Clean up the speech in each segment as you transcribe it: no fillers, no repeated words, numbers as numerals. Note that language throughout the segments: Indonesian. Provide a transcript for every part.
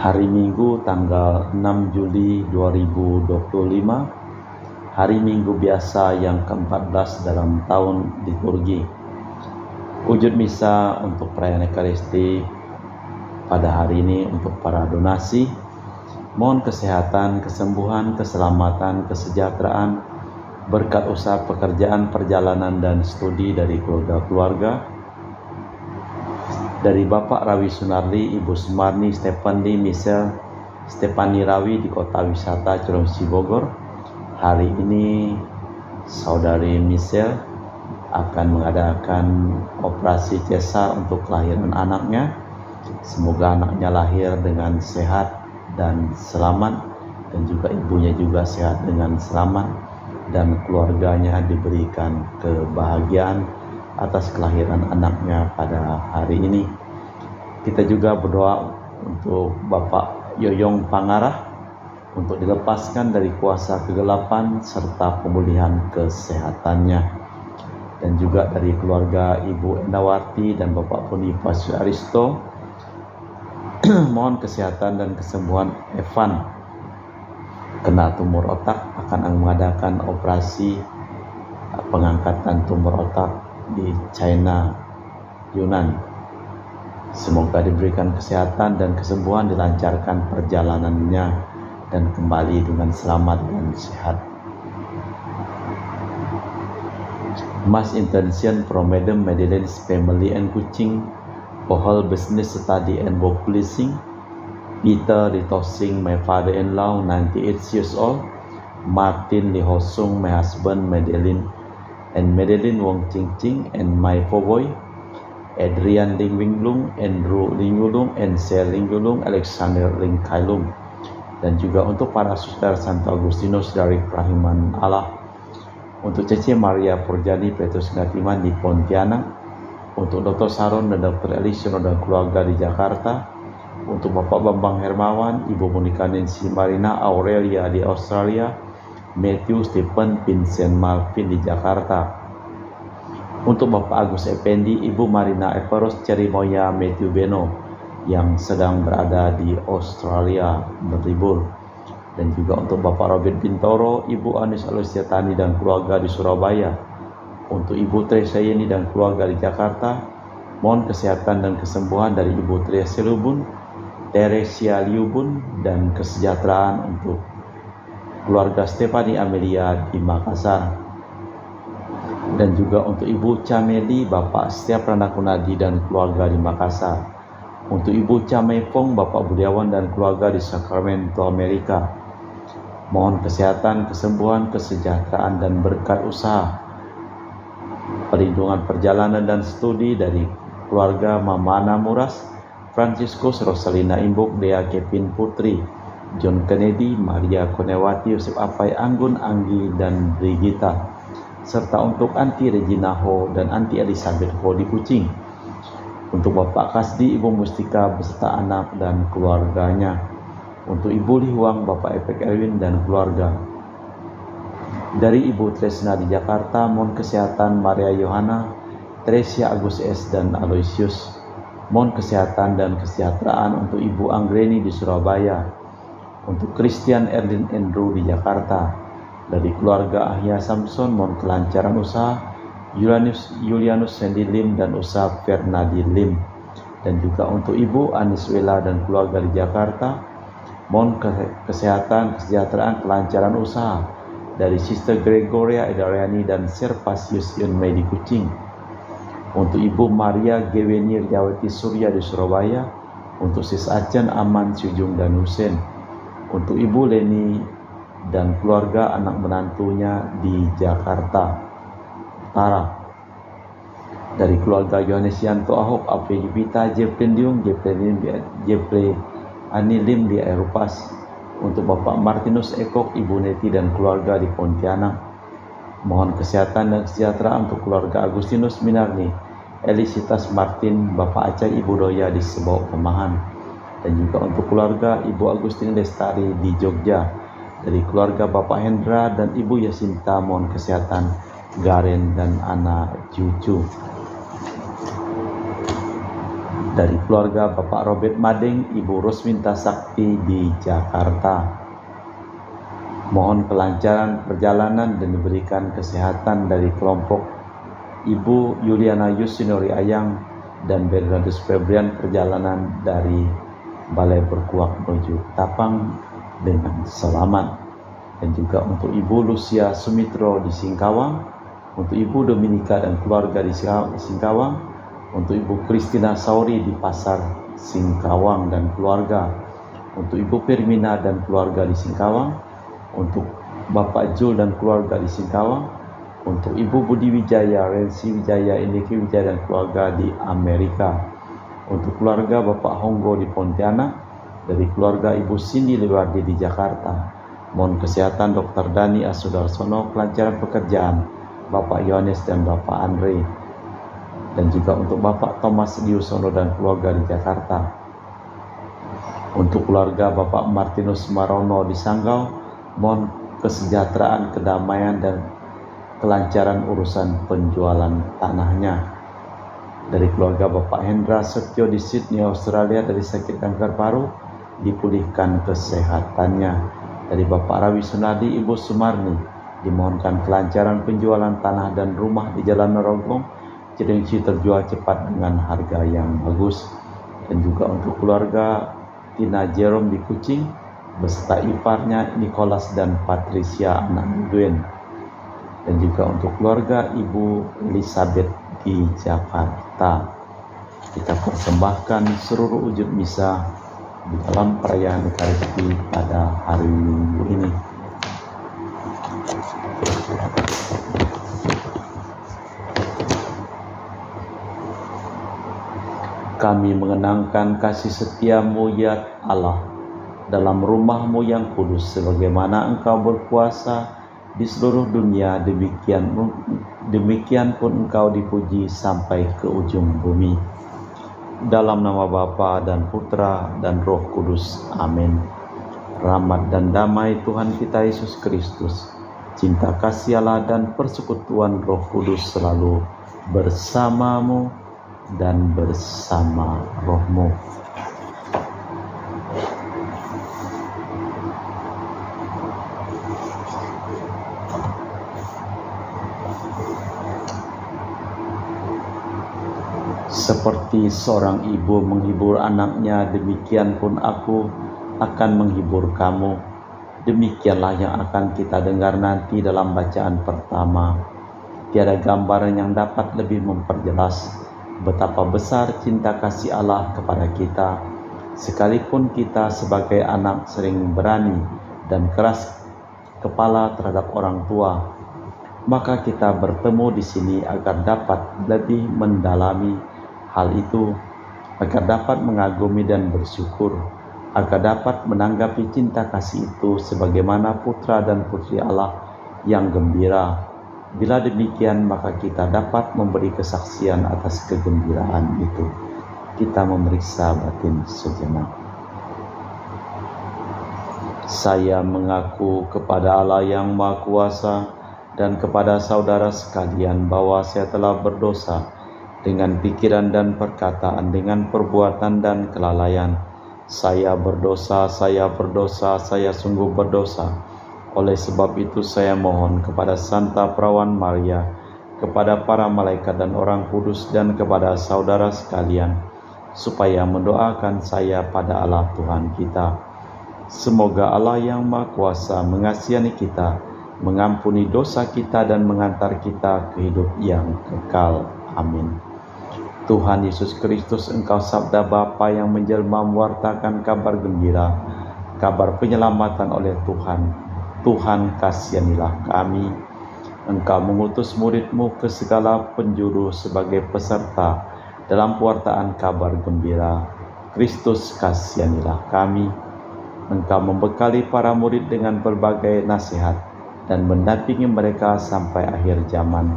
Hari Minggu tanggal 6 Juli 2025, hari Minggu biasa yang ke-14 dalam tahun liturgi. Wujud misa untuk perayaan Ekaristi pada hari ini untuk para donasi. Mohon kesehatan, kesembuhan, keselamatan, kesejahteraan, berkat usaha pekerjaan, perjalanan, dan studi dari keluarga-keluarga. Dari Bapak Rawi Sunardi, Ibu Sumarni Stefandi Michelle Stefani Rawi di Kota Wisata Cilengsi Bogor. Hari ini Saudari Michelle akan mengadakan operasi cesar untuk kelahiran anaknya. Semoga anaknya lahir dengan sehat dan selamat, dan juga ibunya juga sehat dengan selamat, dan keluarganya diberikan kebahagiaan atas kelahiran anaknya pada hari ini. Kita juga berdoa untuk Bapak Yoyong Pangarah untuk dilepaskan dari kuasa kegelapan serta pemulihan kesehatannya, dan juga dari keluarga Ibu Endawati dan Bapak Boniface Aristo. Mohon kesehatan dan kesembuhan Evan kena tumor otak, akan mengadakan operasi pengangkatan tumor otak di China, Yunan. Semoga diberikan kesehatan dan kesembuhan, dilancarkan perjalanannya dan kembali dengan selamat dan sehat. Mass intention from Madam Madeleine's family and Kuching, for whole business study and work pleasing. Peter Ritosing, my father-in-law, 98 years old. Martin Lee Hosung, my husband, Madeleine and Madeleine Wong Ching Ching, and my four boy, Adrian Ling Winglung, Andrew Ling Yulung, and Sel Ling Yulung, Alexander Ling Kailung. Dan juga untuk para suster Santo Agustinus dari Kerahiman Allah, untuk Cece Maria Purjani Petrus Ngatiman di Pontianak, untuk Dr. Saron dan Dr. Elisiono dan keluarga di Jakarta, untuk Bapak Bambang Hermawan, Ibu Monika Nancy Marina Aurelia di Australia, Matthew Stephen Vincent Malvin di Jakarta, untuk Bapak Agus Effendi, Ibu Marina Everos Cerimoya Matthew Beno yang sedang berada di Australia berlibur, dan juga untuk Bapak Robert Bintoro, Ibu Anis Alusiatani dan keluarga di Surabaya, untuk Ibu Teresa Yeni dan keluarga di Jakarta. Mohon kesehatan dan kesembuhan dari Ibu Teresa Lubun, Teresia Liubun, dan kesejahteraan untuk keluarga Stefani Amelia di Makassar, dan juga untuk Ibu Cameli, Bapak Setiap Ranakunadi dan keluarga di Makassar, untuk Ibu Camefong, Bapak Budiawan dan keluarga di Sacramento, Amerika. Mohon kesehatan, kesembuhan, kesejahteraan, dan berkat usaha, perlindungan perjalanan dan studi dari keluarga Mama Ana Muras, Franciscus Rosalina Imbuk, Dea Kevin Putri, John Kennedy, Maria Konewati, Yosef Apai Anggun, Anggi, dan Brigita, serta untuk Anti Regina Ho dan Anti Elizabeth Ho di Kuching, untuk Bapak Kasdi, Ibu Mustika beserta anak dan keluarganya, untuk Ibu Lihuang, Bapak Epek Erwin dan keluarga. Dari Ibu Tresna di Jakarta, mohon kesehatan Maria Yohana, Tresia Agus S, dan Aloysius. Mohon kesehatan dan kesejahteraan untuk Ibu Anggreni di Surabaya, untuk Christian Erlin Andrew di Jakarta. Dari keluarga Ahya Samson, mohon kelancaran usaha Julianus Sandy Lim dan usaha Fernadi Lim. Dan juga untuk Ibu Anis Wela dan keluarga di Jakarta, mohon kesehatan, kesejahteraan, kelancaran usaha dari Sister Gregoria Edariani dan Servasius Yunmei di Kuching, untuk Ibu Maria Geweni Riawati Surya di Surabaya, untuk Sis Acan Aman Sujung dan Husen, untuk Ibu Leni dan keluarga anak menantunya di Jakarta Utara. Dari keluarga Yohanes Yanto Ahok, Apri Yupita, Jeplen Diung, Jepre Anilim di Eropas, untuk Bapak Martinus Ekok, Ibu Neti dan keluarga di Pontianak. Mohon kesehatan dan kesejahteraan untuk keluarga Agustinus Minarni, Elisitas Martin, Bapak Acai, Ibu Doya di Sebok Pemahan, dan juga untuk keluarga Ibu Agustin Lestari di Jogja. Dari keluarga Bapak Hendra dan Ibu Yasinta, mohon kesehatan Garen dan anak cucu. Dari keluarga Bapak Robert Mading, Ibu Rosminta Sakti di Jakarta. Mohon kelancaran perjalanan dan diberikan kesehatan dari kelompok Ibu Yuliana Yusinori Ayang dan Bernardus Febrian perjalanan dari Balai Berkuak menuju Tapang dengan selamat. Dan juga untuk Ibu Lucia Sumitro di Singkawang, untuk Ibu Dominika dan keluarga di Singkawang, untuk Ibu Kristina Sauri di Pasar Singkawang dan keluarga, untuk Ibu Firmina dan keluarga di Singkawang, untuk Bapak Jul dan keluarga di Singkawang, untuk Ibu Budi Wijaya, Rensi Wijaya, Indiki Wijaya dan keluarga di Amerika, untuk keluarga Bapak Honggo di Pontianak, dari keluarga Ibu Cindy Lewardi di Jakarta. Mohon kesehatan Dr. Dani Asudarsono, kelancaran pekerjaan Bapak Yohanes dan Bapak Andre, dan juga untuk Bapak Thomas Diusono dan keluarga di Jakarta. Untuk keluarga Bapak Martinus Marono di Sanggau, mohon kesejahteraan, kedamaian, dan kelancaran urusan penjualan tanahnya. Dari keluarga Bapak Hendra Setio di Sydney, Australia, dari sakit kanker paru, dipulihkan kesehatannya. Dari Bapak Rawi Sunadi, Ibu Sumarni, dimohonkan kelancaran penjualan tanah dan rumah di Jalan Nerogong, Cilengsi terjual cepat dengan harga yang bagus. Dan juga untuk keluarga Tina Jerome di Kucing, beserta iparnya Nicholas dan Patricia anak Edwin. Dan juga untuk keluarga Ibu Elizabeth di Jakarta. Kita persembahkan seluruh wujud misa di dalam perayaan Ekaristi pada hari Minggu ini. Kami mengenangkan kasih setiamu ya Allah dalam rumahmu yang kudus, sebagaimana Engkau berkuasa di seluruh dunia, demikian pun Engkau dipuji sampai ke ujung bumi. Dalam nama Bapa dan Putra dan Roh Kudus. Amin. Rahmat dan damai Tuhan kita Yesus Kristus, cinta kasih Allah dan persekutuan Roh Kudus selalu bersamamu dan bersama rohmu. Seperti seorang ibu menghibur anaknya, demikian pun aku akan menghibur kamu. Demikianlah yang akan kita dengar nanti dalam bacaan pertama. Tiada gambaran yang dapat lebih memperjelas betapa besar cinta kasih Allah kepada kita, sekalipun kita sebagai anak sering berani dan keras kepala terhadap orang tua. Maka kita bertemu di sini agar dapat lebih mendalami hal itu, agar dapat mengagumi dan bersyukur, agar dapat menanggapi cinta kasih itu sebagaimana putra dan putri Allah yang gembira. Bila demikian, maka kita dapat memberi kesaksian atas kegembiraan itu. Kita memeriksa batin sejenak. Saya mengaku kepada Allah yang Maha Kuasa dan kepada saudara sekalian bahwa saya telah berdosa dengan pikiran dan perkataan, dengan perbuatan dan kelalaian. Saya berdosa, saya sungguh berdosa. Oleh sebab itu saya mohon kepada Santa Perawan Maria, kepada para malaikat dan orang kudus, dan kepada saudara sekalian, supaya mendoakan saya pada Allah Tuhan kita. Semoga Allah yang Maha Kuasa mengasihani kita, mengampuni dosa kita, dan mengantar kita ke hidup yang kekal. Amin. Tuhan Yesus Kristus, Engkau sabda Bapa yang menjelma mewartakan kabar gembira, kabar penyelamatan oleh Tuhan. Tuhan, kasihanilah kami. Engkau mengutus murid-Mu ke segala penjuru sebagai peserta dalam pewartaan kabar gembira. Kristus, kasihanilah kami. Engkau membekali para murid dengan berbagai nasihat dan mendampingi mereka sampai akhir zaman.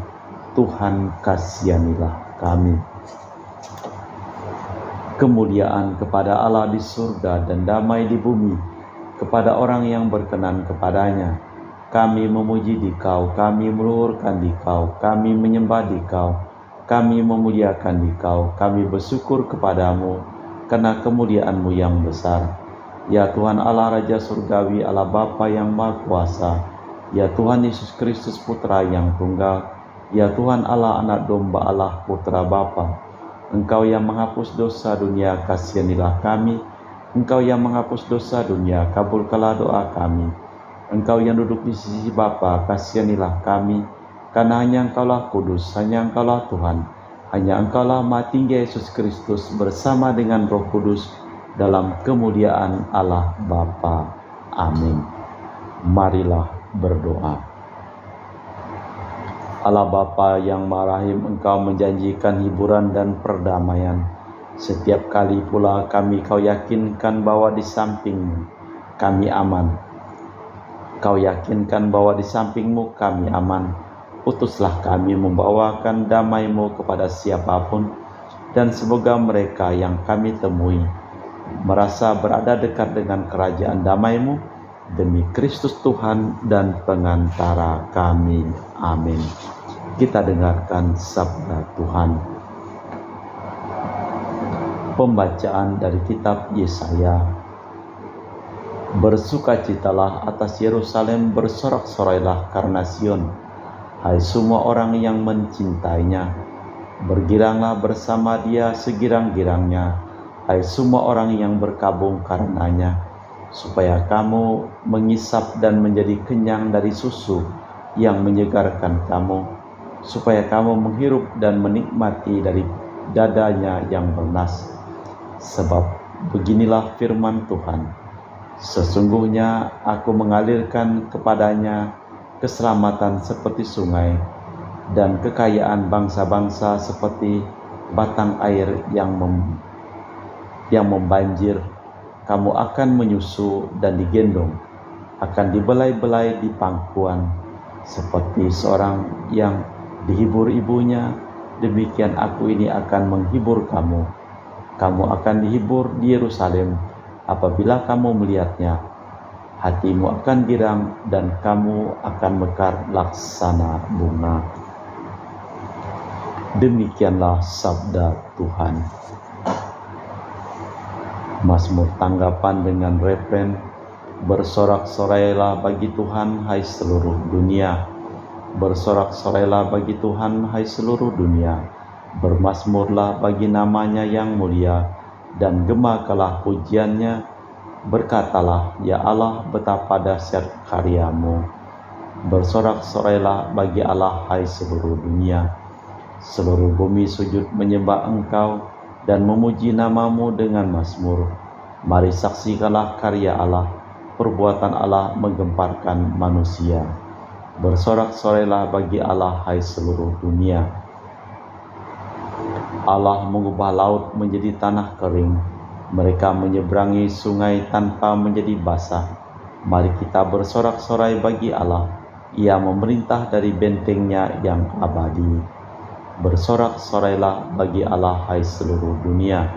Tuhan, kasihanilah kami. Kemuliaan kepada Allah di surga dan damai di bumi kepada orang yang berkenan kepadanya. Kami memuji Dikau, kami meluhurkan Dikau, kami menyembah Dikau, kami memuliakan Dikau, kami bersyukur kepadamu karena kemuliaan-Mu yang besar. Ya Tuhan Allah Raja Surgawi, Allah Bapa yang Maha Kuasa, ya Tuhan Yesus Kristus Putra yang Tunggal, ya Tuhan Allah Anak Domba Allah Putra Bapa, Engkau yang menghapus dosa dunia, kasihanilah kami. Engkau yang menghapus dosa dunia, kabulkanlah doa kami. Engkau yang duduk di sisi Bapa, kasihanilah kami. Karena hanya Engkaulah kudus, hanya Engkaulah Tuhan, hanya Engkaulah Maha Tinggi Yesus Kristus bersama dengan Roh Kudus dalam kemuliaan Allah Bapa. Amin. Marilah berdoa. Allah Bapa yang Maha Rahim, Engkau menjanjikan hiburan dan perdamaian. Setiap kali pula Kau yakinkan bahwa di samping-Mu kami aman. Kau yakinkan bahwa di samping-Mu kami aman. Utuslah kami membawakan damai-Mu kepada siapapun, dan semoga mereka yang kami temui merasa berada dekat dengan kerajaan damai-Mu, demi Kristus Tuhan dan pengantara kami. Amin. Kita dengarkan sabda Tuhan. Pembacaan dari kitab Yesaya. Bersukacitalah atas Yerusalem, bersorak-sorailah karena Sion. Hai semua orang yang mencintainya, bergiranglah bersama dia segirang-girangnya. Hai semua orang yang berkabung karenanya, supaya kamu mengisap dan menjadi kenyang dari susu yang menyegarkan kamu, supaya kamu menghirup dan menikmati dari dadanya yang bernas. Sebab beginilah firman Tuhan, sesungguhnya aku mengalirkan kepadanya keselamatan seperti sungai, dan kekayaan bangsa-bangsa seperti batang air yang membanjir. Kamu akan menyusu dan digendong, akan dibelai-belai di pangkuan, seperti seorang yang dihibur ibunya. Demikian aku ini akan menghibur kamu. Kamu akan dihibur di Yerusalem apabila kamu melihatnya. Hatimu akan girang dan kamu akan mekar laksana bunga. Demikianlah sabda Tuhan. Mazmur tanggapan dengan refren, bersorak-sorailah bagi Tuhan hai seluruh dunia. Bersorak-sorailah bagi Tuhan hai seluruh dunia. Bermazmurlah bagi namanya yang mulia, dan gemakanlah pujiannya. Berkatalah, ya Allah, betapa dahsyat karya-Mu. Bersorak-sorailah bagi Allah hai seluruh dunia. Seluruh bumi sujud menyembah Engkau dan memuji nama-Mu dengan mazmur. Mari saksikanlah karya Allah, perbuatan Allah menggemparkan manusia. Bersorak-sorailah bagi Allah hai seluruh dunia. Allah mengubah laut menjadi tanah kering. Mereka menyeberangi sungai tanpa menjadi basah. Mari kita bersorak-sorai bagi Allah. Ia memerintah dari bentengnya yang abadi. Bersorak-sorailah bagi Allah hai seluruh dunia.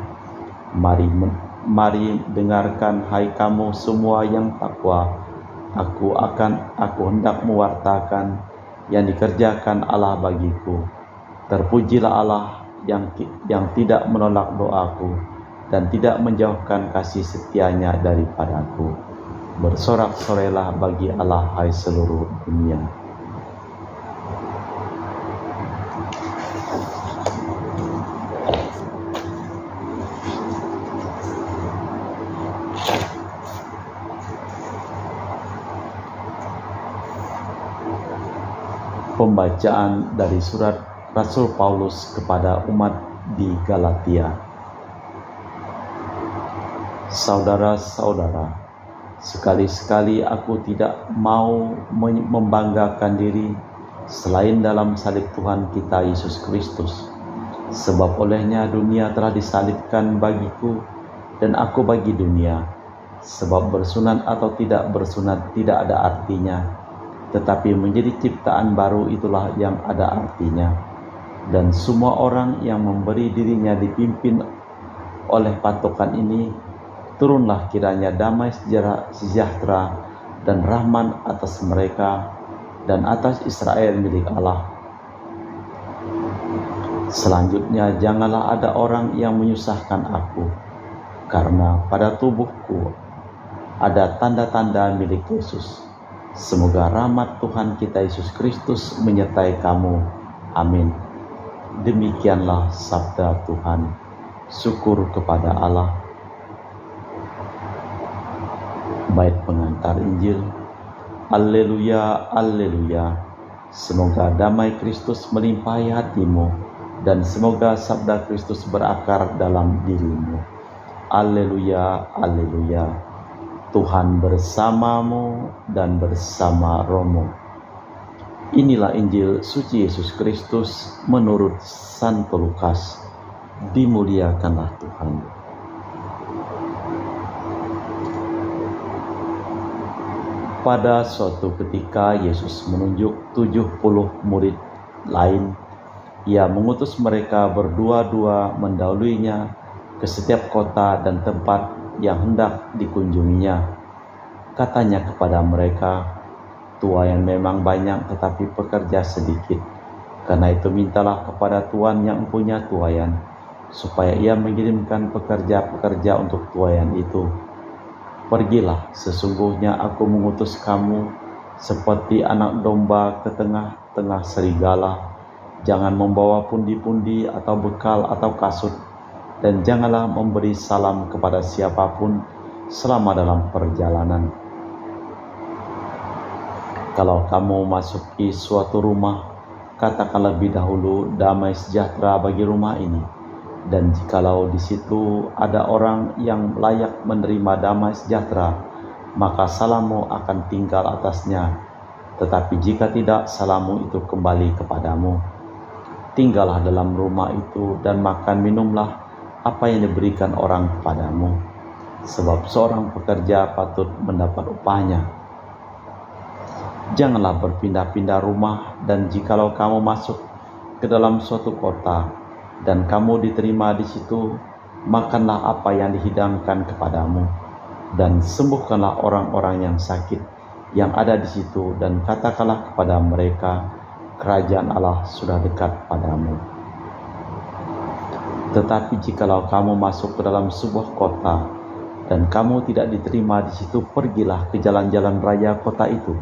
Mari dengarkan hai kamu semua yang takwa. Aku hendak mewartakan yang dikerjakan Allah bagiku. Terpujilah Allah yang tidak menolak doaku dan tidak menjauhkan kasih setianya daripadaku. Bersorak-sorailah bagi Allah hai seluruh dunia. Pembacaan dari surat Rasul Paulus kepada umat di Galatia. Saudara-saudara, sekali-sekali aku tidak mau membanggakan diri selain dalam salib Tuhan kita Yesus Kristus. Sebab olehnya dunia telah disalibkan bagiku dan aku bagi dunia. Sebab bersunat atau tidak bersunat tidak ada artinya, tetapi menjadi ciptaan baru itulah yang ada artinya. Dan semua orang yang memberi dirinya dipimpin oleh patokan ini, turunlah kiranya damai sejahtera dan rahmat atas mereka dan atas Israel milik Allah. Selanjutnya, janganlah ada orang yang menyusahkan aku, karena pada tubuhku ada tanda-tanda milik Yesus. Semoga rahmat Tuhan kita Yesus Kristus menyertai kamu. Amin. Demikianlah sabda Tuhan. Syukur kepada Allah. Bait pengantar Injil. Alleluia, alleluia. Semoga damai Kristus melimpahi hatimu, dan semoga sabda Kristus berakar dalam dirimu. Alleluia, alleluia. Tuhan bersamamu dan bersama rohmu. Inilah Injil suci Yesus Kristus menurut Santo Lukas. Dimuliakanlah Tuhan. Pada suatu ketika Yesus menunjuk 70 murid lain. Ia mengutus mereka berdua-dua mendahuluinya ke setiap kota dan tempat yang hendak dikunjunginya. Katanya kepada mereka, tuaian memang banyak tetapi pekerja sedikit. Karena itu mintalah kepada Tuhan yang punya tuaian, supaya ia mengirimkan pekerja-pekerja untuk tuaian itu. Pergilah, sesungguhnya aku mengutus kamu seperti anak domba ke tengah-tengah serigala. Jangan membawa pundi-pundi atau bekal atau kasut, dan janganlah memberi salam kepada siapapun selama dalam perjalanan. Kalau kamu masuki suatu rumah, katakan lebih dahulu damai sejahtera bagi rumah ini. Dan jikalau di situ ada orang yang layak menerima damai sejahtera, maka salammu akan tinggal atasnya. Tetapi jika tidak, salammu itu kembali kepadamu. Tinggallah dalam rumah itu dan makan minumlah apa yang diberikan orang kepadamu, sebab seorang pekerja patut mendapat upahnya. Janganlah berpindah-pindah rumah, dan jikalau kamu masuk ke dalam suatu kota dan kamu diterima di situ, makanlah apa yang dihidangkan kepadamu, dan sembuhkanlah orang-orang yang sakit yang ada di situ, dan katakanlah kepada mereka, kerajaan Allah sudah dekat padamu. Tetapi jikalau kamu masuk ke dalam sebuah kota dan kamu tidak diterima di situ, pergilah ke jalan-jalan raya kota itu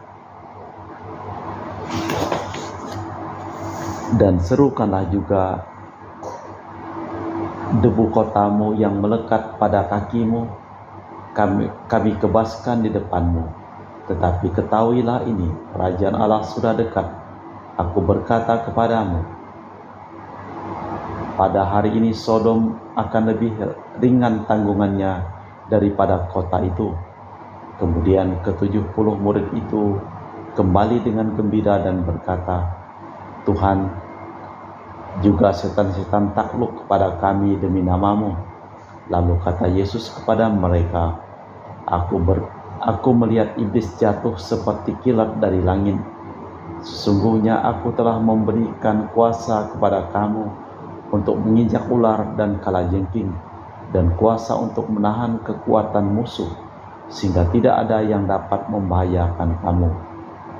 dan serukanlah juga debu kotamu yang melekat pada kakimu, kami kebaskan di depanmu. Tetapi ketahuilah ini, kerajaan Allah sudah dekat. Aku berkata kepadamu, pada hari ini Sodom akan lebih ringan tanggungannya daripada kota itu. Kemudian ke-70 murid itu kembali dengan gembira dan berkata, Tuhan, juga setan-setan takluk kepada kami demi namamu. Lalu kata Yesus kepada mereka, Aku melihat iblis jatuh seperti kilat dari langit. Sesungguhnya aku telah memberikan kuasa kepada kamu untuk menginjak ular dan kalajengking, dan kuasa untuk menahan kekuatan musuh, sehingga tidak ada yang dapat membahayakan kamu.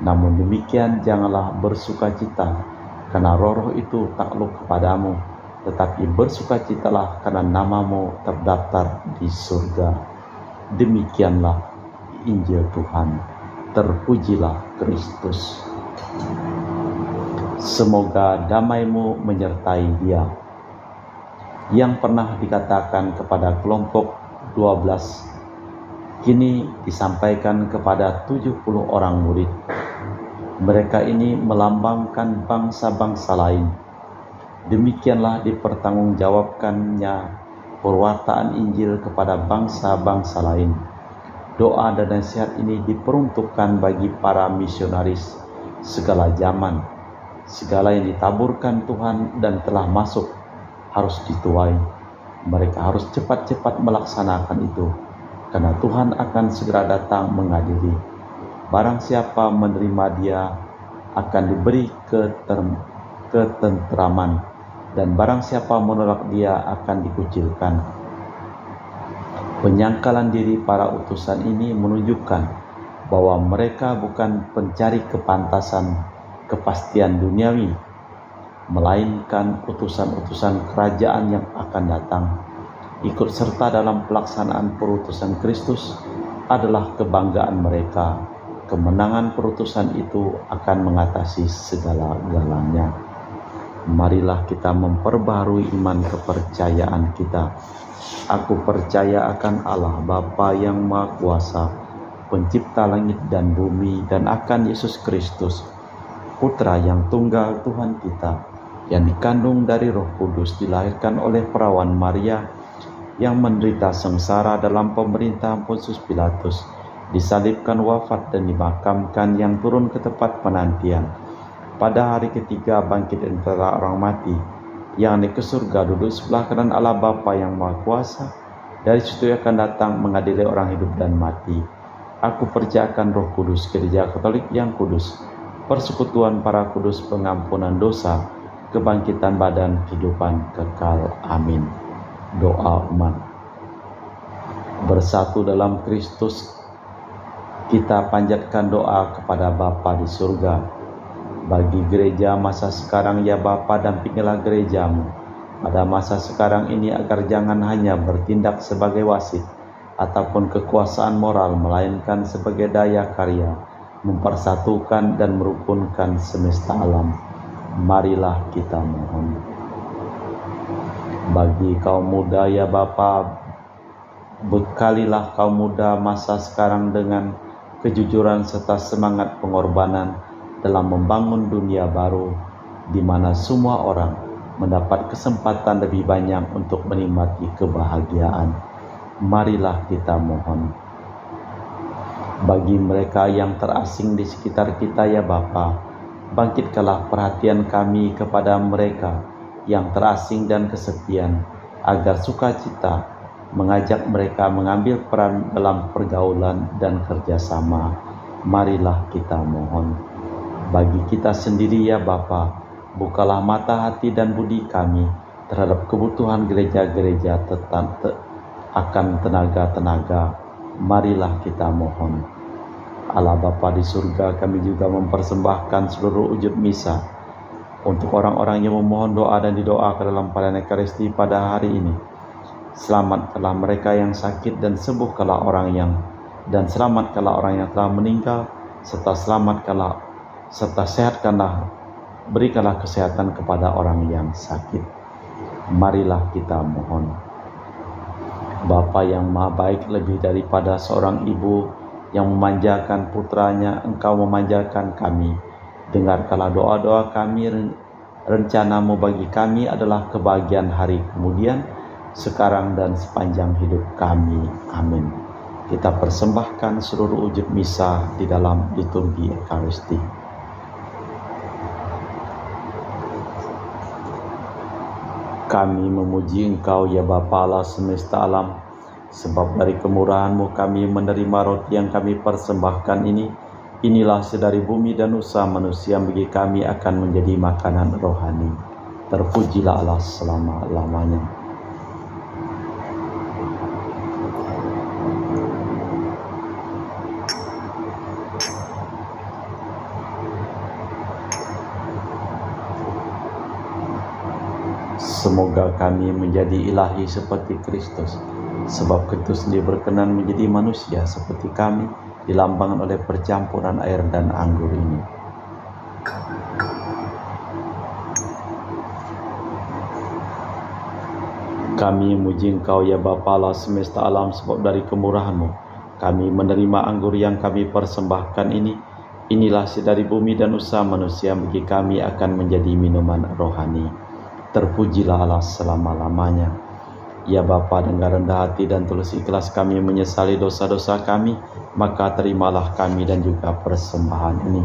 Namun demikian janganlah bersukacita karena roh-roh itu takluk kepadamu, tetapi bersukacitalah karena namamu terdaftar di surga. Demikianlah Injil Tuhan. Terpujilah Kristus. Semoga damai-Mu menyertai dia. Yang pernah dikatakan kepada kelompok 12, kini disampaikan kepada 70 orang murid. Mereka ini melambangkan bangsa-bangsa lain. Demikianlah dipertanggungjawabkannya perwartaan Injil kepada bangsa-bangsa lain. Doa dan nasihat ini diperuntukkan bagi para misionaris segala zaman. Segala yang ditaburkan Tuhan dan telah masuk harus dituai. Mereka harus cepat-cepat melaksanakan itu, karena Tuhan akan segera datang mengadili. Barang siapa menerima dia akan diberi ketentraman, dan barang siapa menolak dia akan dikucilkan. Penyangkalan diri para utusan ini menunjukkan bahwa mereka bukan pencari kepantasan, kepastian duniawi. melainkan utusan-utusan kerajaan yang akan datang. Ikut serta dalam pelaksanaan perutusan Kristus adalah kebanggaan mereka. Kemenangan perutusan itu akan mengatasi segala-galanya. Marilah kita memperbaharui iman kepercayaan kita. Aku percaya akan Allah Bapa yang Maha Kuasa, Pencipta langit dan bumi, dan akan Yesus Kristus, Putra yang tunggal Tuhan kita, yang dikandung dari Roh Kudus, dilahirkan oleh perawan Maria, yang menderita sengsara dalam pemerintahan Pontius Pilatus, disalibkan, wafat, dan dimakamkan, yang turun ke tempat penantian, pada hari ketiga bangkit antara orang mati, yang naik ke surga, duduk sebelah kanan Allah Bapa yang Maha Kuasa, dari situ akan datang mengadili orang hidup dan mati. Aku percayakan Roh Kudus, Gereja Katolik yang kudus, persekutuan para kudus, pengampunan dosa, kebangkitan badan, kehidupan kekal. Amin. Doa umat. Bersatu dalam Kristus, kita panjatkan doa kepada Bapa di surga. Bagi gereja masa sekarang, ya Bapa, dampingilah gerejamu pada masa sekarang ini, agar jangan hanya bertindak sebagai wasit ataupun kekuasaan moral, melainkan sebagai daya karya, mempersatukan dan merukunkan semesta alam. Marilah kita mohon. Bagi kaum muda, ya Bapa, bekalilah kaum muda masa sekarang dengan kejujuran serta semangat pengorbanan dalam membangun dunia baru, di mana semua orang mendapat kesempatan lebih banyak untuk menikmati kebahagiaan. Marilah kita mohon. Bagi mereka yang terasing di sekitar kita, ya Bapa, bangkitkanlah perhatian kami kepada mereka yang terasing dan kesepian, agar sukacita mengajak mereka mengambil peran dalam pergaulan dan kerjasama. Marilah kita mohon. Bagi kita sendiri, ya Bapa, bukalah mata hati dan budi kami terhadap kebutuhan gereja-gereja akan tenaga-tenaga. Marilah kita mohon. Allah Bapa di surga, kami juga mempersembahkan seluruh ujub misa untuk orang-orang yang memohon doa dan didoakan dalam pelayanan Ekaristi pada hari ini. Selamatkanlah mereka yang sakit, dan sembuhkanlah selamatkanlah orang yang telah meninggal, serta berikanlah kesehatan kepada orang yang sakit. Marilah kita mohon. Bapa yang Maha Baik, lebih daripada seorang ibu yang memanjakan putranya, Engkau memanjakan kami. Dengarkanlah doa-doa kami. Rencanamu bagi kami adalah kebahagiaan hari kemudian, sekarang dan sepanjang hidup kami. Amin. Kita persembahkan seluruh ujub misa di dalam liturgi Ekaristi. Kami memuji Engkau, ya Bapa Allah semesta alam, sebab dari kemurahan-Mu kami menerima roti yang kami persembahkan ini. Inilah sedari bumi dan usaha manusia bagi kami akan menjadi makanan rohani. Terpujilah Allah selama-lamanya. Semoga kami menjadi ilahi seperti Kristus, sebab Kristus sendiri berkenan menjadi manusia seperti kami, dilambangkan oleh percampuran air dan anggur ini. Kami memuji Engkau, ya Bapa Allah semesta alam, sebab dari kemurahan-Mu kami menerima anggur yang kami persembahkan ini. Inilah sedari bumi dan usaha manusia bagi kami akan menjadi minuman rohani. Terpujilah Allah selama-lamanya. Ya Bapa, dengan rendah hati dan tulus ikhlas kami menyesali dosa-dosa kami, maka terimalah kami dan juga persembahan ini.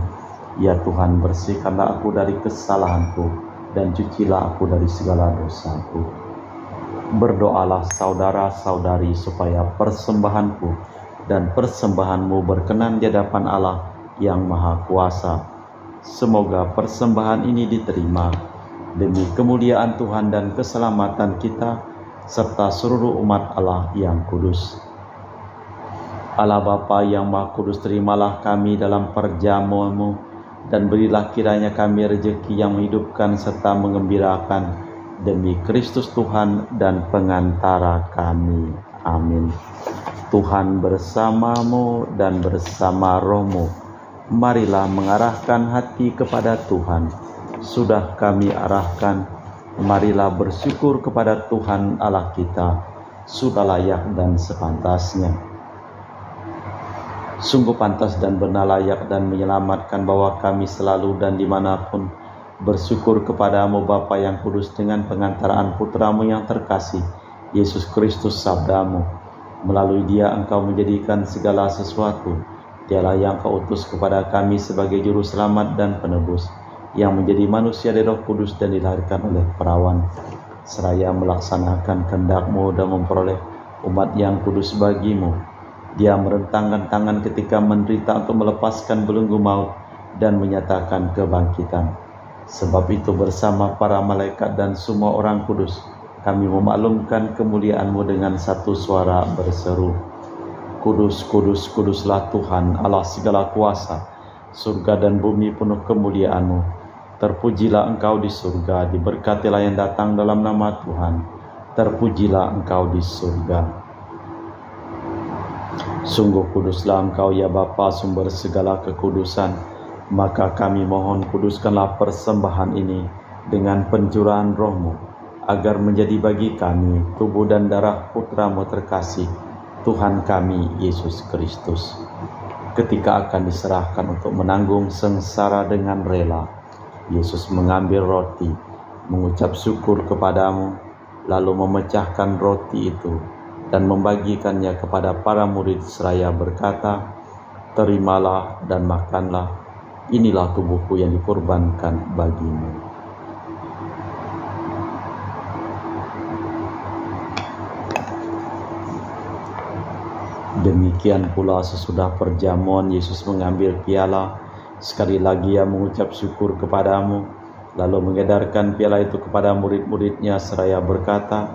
Ya Tuhan, bersihkanlah aku dari kesalahanku dan cucilah aku dari segala dosaku. Berdoalah saudara-saudari supaya persembahanku dan persembahanmu berkenan di hadapan Allah yang Maha Kuasa. Semoga persembahan ini diterima demi kemuliaan Tuhan dan keselamatan kita, serta seluruh umat Allah yang kudus. Allah Bapa yang Maha Kudus, terimalah kami dalam perjamuan-Mu dan berilah kiranya kami rezeki yang menghidupkan serta mengembirakan demi Kristus Tuhan dan pengantara kami. Amin. Tuhan bersamamu dan bersama rohmu. Marilah mengarahkan hati kepada Tuhan. Sudah kami arahkan, marilah bersyukur kepada Tuhan Allah kita. Sudah layak dan sepantasnya. Sungguh pantas dan benar, layak dan menyelamatkan bahwa kami selalu dan dimanapun bersyukur kepadamu Bapa yang kudus dengan pengantaraan putramu yang terkasih, Yesus Kristus sabdamu. Melalui dia engkau menjadikan segala sesuatu. Dialah yang kau utus kepada kami sebagai juru selamat dan penebus, yang menjadi manusia dari Roh Kudus dan dilahirkan oleh perawan, seraya melaksanakan kehendak-Mu dan memperoleh umat yang kudus bagimu. Dia merentangkan tangan ketika menderita untuk melepaskan belenggu maut dan menyatakan kebangkitan. Sebab itu bersama para malaikat dan semua orang kudus, kami memaklumkan kemuliaan-Mu dengan satu suara berseru, Kudus, kudus, kuduslah Tuhan Allah segala kuasa, surga dan bumi penuh kemuliaan-Mu. Terpujilah Engkau di surga, diberkatilah yang datang dalam nama Tuhan. Terpujilah Engkau di surga. Sungguh kuduslah Engkau ya Bapa, sumber segala kekudusan. Maka kami mohon kuduskanlah persembahan ini dengan pencurahan roh-Mu, agar menjadi bagi kami tubuh dan darah Putra-Mu terkasih, Tuhan kami Yesus Kristus. Ketika akan diserahkan untuk menanggung sengsara dengan rela, Yesus mengambil roti, mengucap syukur kepadamu, lalu memecahkan roti itu dan membagikannya kepada para murid seraya berkata, terimalah dan makanlah, inilah tubuhku yang dikorbankan bagimu. Demikian pula sesudah perjamuan Yesus mengambil piala, sekali lagi ia mengucap syukur kepadamu, lalu mengedarkan piala itu kepada murid-muridnya seraya berkata,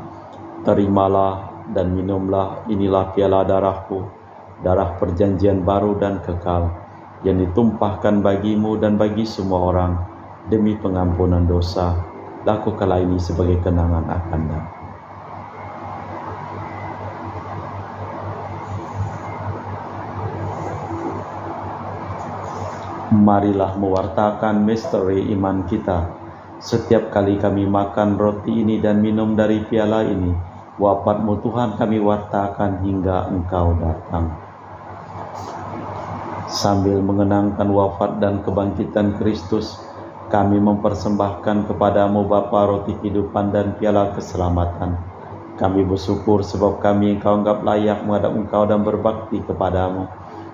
terimalah dan minumlah, inilah piala darahku, darah perjanjian baru dan kekal, yang ditumpahkan bagimu dan bagi semua orang, demi pengampunan dosa. Lakukanlah ini sebagai kenangan akannya. Marilah mewartakan misteri iman kita. Setiap kali kami makan roti ini dan minum dari piala ini, wafat-Mu Tuhan kami wartakan hingga Engkau datang. Sambil mengenangkan wafat dan kebangkitan Kristus, kami mempersembahkan kepadamu Bapa roti kehidupan dan piala keselamatan. Kami bersyukur sebab kami Engkau anggap layak menghadap Engkau dan berbakti kepadamu.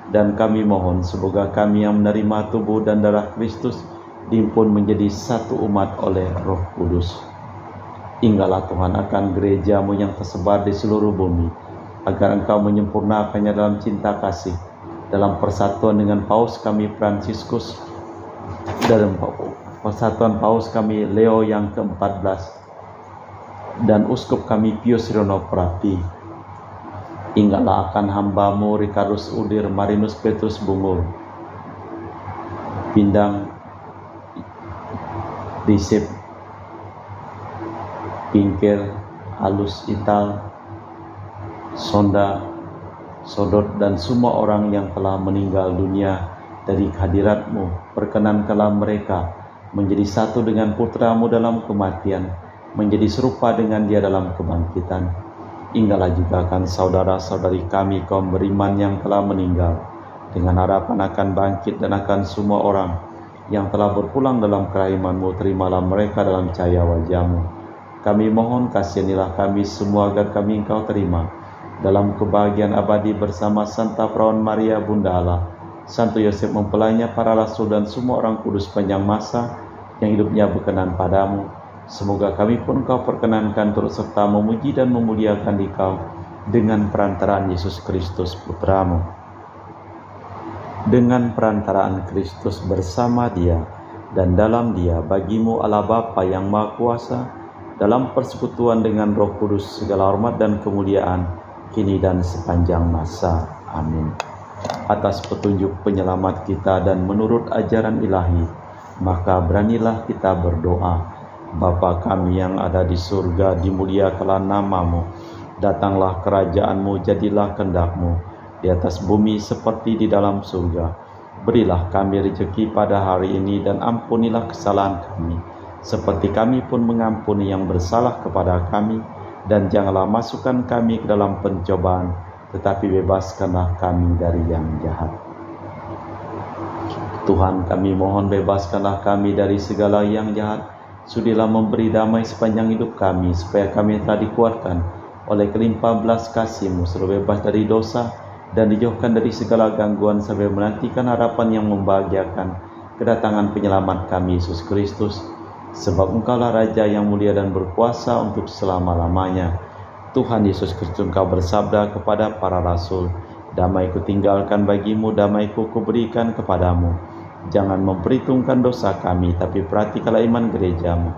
Dan kami mohon semoga kami yang menerima tubuh dan darah Kristus dihimpun menjadi satu umat oleh Roh Kudus. Ingatlah Tuhan akan gereja-Mu yang tersebar di seluruh bumi, agar Engkau menyempurnakannya dalam cinta kasih, dalam persatuan dengan Paus kami Fransiskus, dalam persatuan Paus kami Leo yang ke-14, dan Uskup kami Pius Riono Prapi. Ingatlah akan hamba-Mu Ricardus Udir Marinus Petrus Bungur, Pindang Risip Pingkir, Alus Ital, Sonda, Sodot, dan semua orang yang telah meninggal dunia dari hadirat-Mu. Perkenankanlah mereka menjadi satu dengan Putra-Mu dalam kematian, menjadi serupa dengan Dia dalam kebangkitan. Ingatlah juga akan saudara-saudari kami kaum beriman yang telah meninggal, dengan harapan akan bangkit, dan akan semua orang yang telah berpulang dalam kerahiman-Mu. Terimalah mereka dalam cahaya wajah-Mu. Kami mohon kasihanilah kami semua agar kami Engkau terima dalam kebahagiaan abadi bersama Santa Perawan Maria Bunda Allah, Santo Yosef mempelainya, para rasul, dan semua orang kudus panjang masa yang hidupnya berkenan padamu. Semoga kami pun Kau perkenankan turut serta memuji dan memuliakan Dikau dengan perantaraan Yesus Kristus Putra-Mu. Dengan perantaraan Kristus bersama Dia dan dalam Dia, bagi-Mu Allah Bapa yang Maha Kuasa, dalam persekutuan dengan Roh Kudus, segala hormat dan kemuliaan kini dan sepanjang masa. Amin. atas petunjuk penyelamat kita dan menurut ajaran ilahi, maka beranilah kita berdoa. Bapa kami yang ada di surga, dimuliakanlah nama-Mu. Datanglah kerajaan-Mu, jadilah kehendak-Mu di atas bumi seperti di dalam surga. Berilah kami rezeki pada hari ini dan ampunilah kesalahan kami, seperti kami pun mengampuni yang bersalah kepada kami. Dan janganlah masukkan kami ke dalam pencobaan, tetapi bebaskanlah kami dari yang jahat. Tuhan, kami mohon bebaskanlah kami dari segala yang jahat. Sudilah memberi damai sepanjang hidup kami, supaya kami telah dikuatkan oleh kelimpahan belas kasih-Mu, selalu bebas dari dosa dan dijauhkan dari segala gangguan, sampai menantikan harapan yang membahagiakan kedatangan penyelamat kami, Yesus Kristus. Sebab Engkaulah Raja yang mulia dan berkuasa untuk selama-lamanya. Tuhan Yesus Kristus, Engkau bersabda kepada para rasul, damai-Ku tinggalkan bagimu, damai-Ku kuberikan kepadamu. Jangan memperhitungkan dosa kami, tapi perhatikanlah iman gereja-Mu.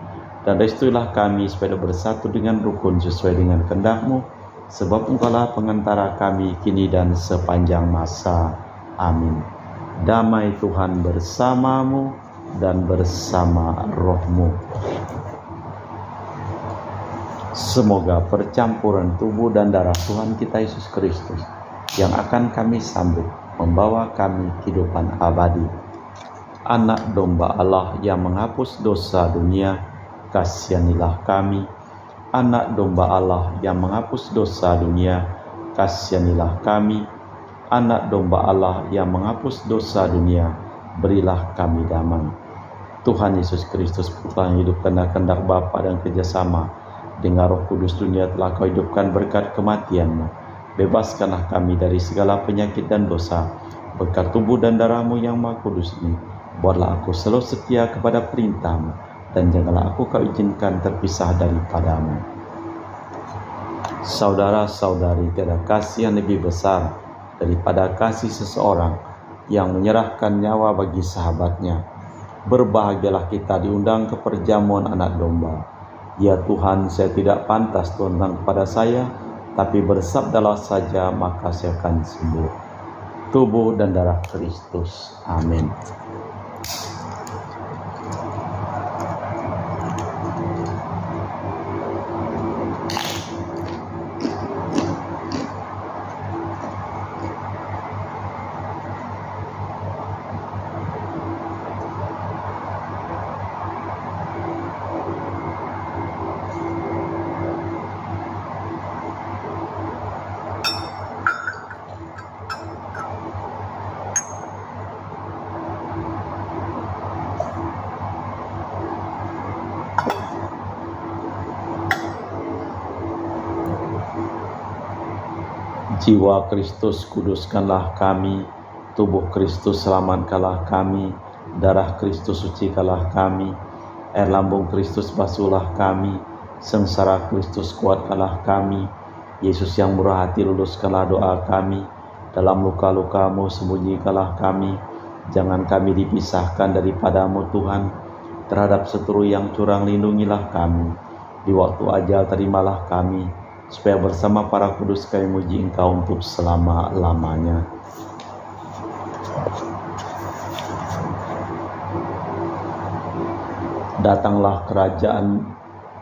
Dan restuilah kami supaya bersatu dengan rukun sesuai dengan kehendak-Mu. Sebab Engkaulah pengantara kami kini dan sepanjang masa. Amin. Damai Tuhan bersamamu dan bersama rohmu. Semoga percampuran tubuh dan darah Tuhan kita Yesus Kristus yang akan kami sambut membawa kami kehidupan abadi. Anak domba Allah yang menghapus dosa dunia, kasihanilah kami. Anak domba Allah yang menghapus dosa dunia, kasihanilah kami. Anak domba Allah yang menghapus dosa dunia, berilah kami damai. Tuhan Yesus Kristus, Putra yang hidup karena kehendak Bapa dan kerjasama dengan Roh Kudus, dunia telah Kau hidupkan berkat kematian-Mu. Bebaskanlah kami dari segala penyakit dan dosa, berkat tubuh dan darah-Mu yang Maha Kudus ini. Buatlah aku selalu setia kepada perintah-Mu, dan janganlah aku Kau izinkan terpisah daripada-Mu. Saudara-saudari, tiada kasih yang lebih besar daripada kasih seseorang yang menyerahkan nyawa bagi sahabatnya. Berbahagialah kita diundang ke perjamuan anak domba. Ya Tuhan, saya tidak pantas Tuhan kepada saya, tapi bersabdalah saja, maka saya akan sembuh. Tubuh dan darah Kristus. Amin. Jiwa Kristus kuduskanlah kami, tubuh Kristus selamatkanlah kami, darah Kristus sucikanlah kami, air lambung Kristus basuhlah kami, sengsara Kristus kuatkanlah kami. Yesus yang murah hati, luluskanlah doa kami, dalam luka-luka-Mu sembunyikanlah kami. Jangan kami dipisahkan daripada-Mu Tuhan, terhadap seteru yang curang lindungilah kami. Di waktu ajal terimalah kami, supaya bersama para kudus kami muji Engkau untuk selama-lamanya.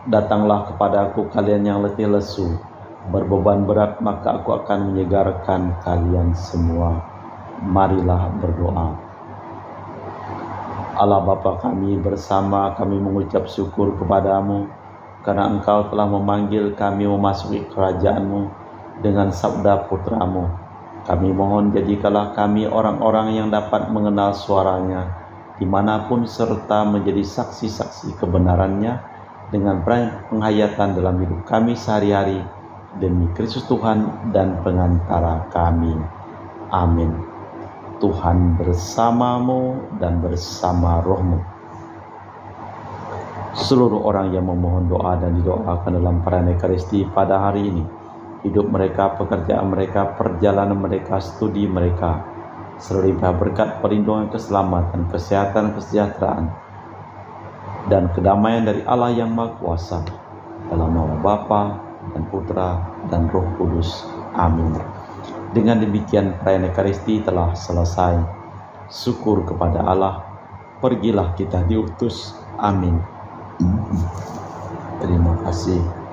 Datanglah kepadaku kalian yang letih lesu, berbeban berat, maka aku akan menyegarkan kalian semua. Marilah berdoa. Allah Bapa kami, bersama kami mengucap syukur kepadamu, karena Engkau telah memanggil kami memasuki kerajaan-Mu dengan sabda Putra-Mu. Kami mohon jadikanlah kami orang-orang yang dapat mengenal suaranya dimanapun, serta menjadi saksi-saksi kebenarannya dengan penghayatan dalam hidup kami sehari-hari, demi Kristus Tuhan dan pengantara kami. Amin. Tuhan bersamamu dan bersama rohmu. Seluruh orang yang memohon doa dan didoakan dalam perayaan Ekaristi pada hari ini, hidup mereka, pekerjaan mereka, perjalanan mereka, studi mereka, selalu berkat perlindungan, keselamatan, kesehatan, kesejahteraan, dan kedamaian dari Allah yang Maha Kuasa, dalam nama Bapa dan Putra dan Roh Kudus. Amin. Dengan demikian perayaan Ekaristi telah selesai. Syukur kepada Allah. Pergilah kita diutus. Amin. Terima kasih.